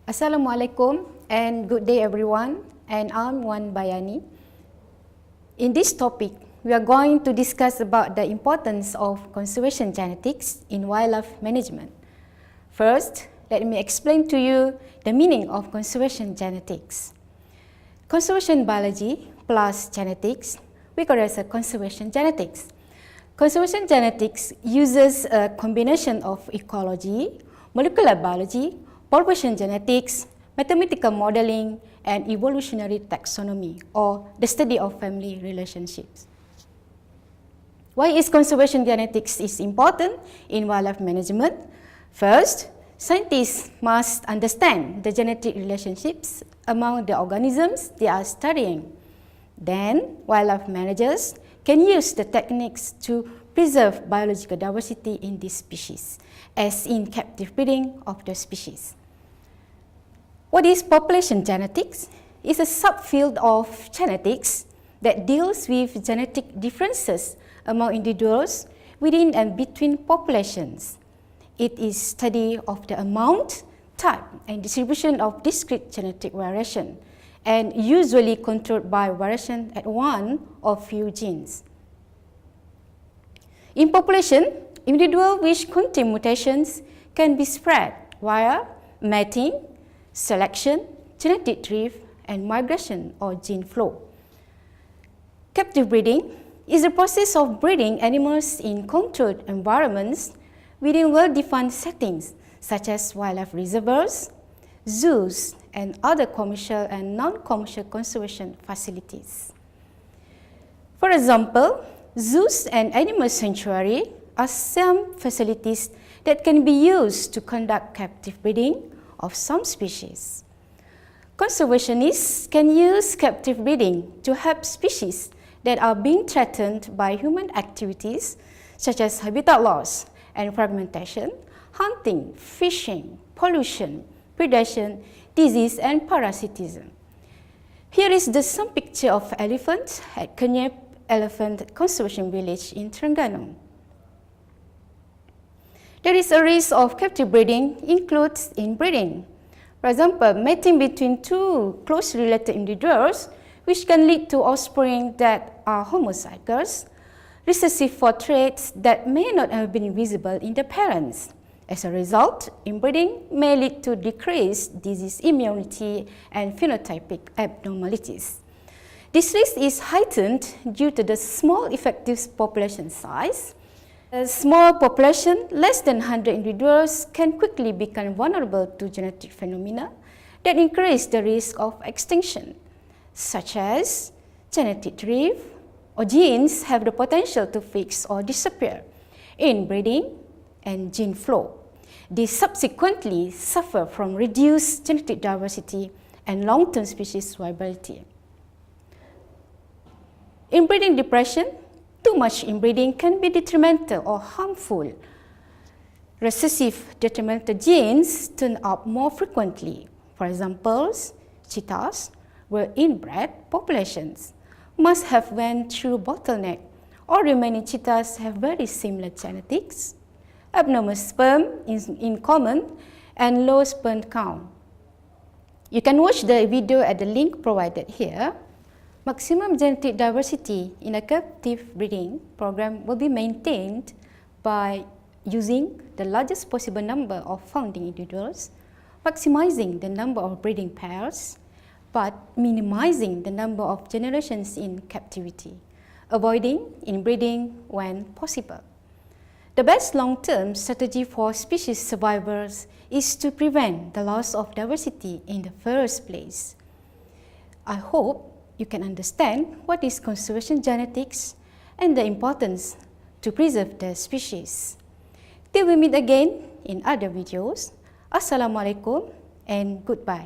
Assalamualaikum and good day everyone, and I'm Wan Bayani. In this topic, we are going to discuss about the importance of conservation genetics in wildlife management. First, let me explain to you the meaning of conservation genetics. Conservation biology plus genetics, we call it as conservation genetics. Conservation genetics uses a combination of ecology, molecular biology, population genetics, mathematical modeling, and evolutionary taxonomy, or the study of family relationships. Why is conservation genetics important in wildlife management? First, scientists must understand the genetic relationships among the organisms they are studying. Then, wildlife managers can use the techniques to preserve biological diversity in these species, as in captive breeding of the species. What is population genetics? It's a subfield of genetics that deals with genetic differences among individuals within and between populations. It is study of the amount, type, and distribution of discrete genetic variation, and usually controlled by variation at one or few genes. In population, individuals which contain mutations can be spread via mating, selection, genetic drift, and migration or gene flow. Captive breeding is the process of breeding animals in controlled environments within well-defined settings such as wildlife reservoirs, zoos, and other commercial and non-commercial conservation facilities. For example, zoos and animal sanctuary are some facilities that can be used to conduct captive breeding of some species. Conservationists can use captive breeding to help species that are being threatened by human activities such as habitat loss and fragmentation, hunting, fishing, pollution, predation, disease, and parasitism. Here is some picture of elephants at Kenyep Elephant Conservation Village in Terengganu. There is a risk of captive breeding includes inbreeding. For example, mating between two closely related individuals, which can lead to offspring that are homozygous, recessive for traits that may not have been visible in the parents. As a result, inbreeding may lead to decreased disease immunity and phenotypic abnormalities. This risk is heightened due to the small effective population size. A small population, less than 100 individuals, can quickly become vulnerable to genetic phenomena that increase the risk of extinction, such as genetic drift, or genes have the potential to fix or disappear, inbreeding, and gene flow. They subsequently suffer from reduced genetic diversity and long-term species viability. Inbreeding depression. Too much inbreeding can be detrimental or harmful. Recessive detrimental genes turn up more frequently. For example, cheetahs, where inbred populations must have went through bottleneck, or remaining cheetahs have very similar genetics, abnormal sperm in common, and low sperm count. You can watch the video at the link provided here. Maximum genetic diversity in a captive breeding program will be maintained by using the largest possible number of founding individuals, maximizing the number of breeding pairs, but minimizing the number of generations in captivity, avoiding inbreeding when possible. The best long-term strategy for species survivors is to prevent the loss of diversity in the first place. I hope you can understand what is conservation genetics and the importance to preserve the species. Till we meet again in other videos, Assalamualaikum and goodbye.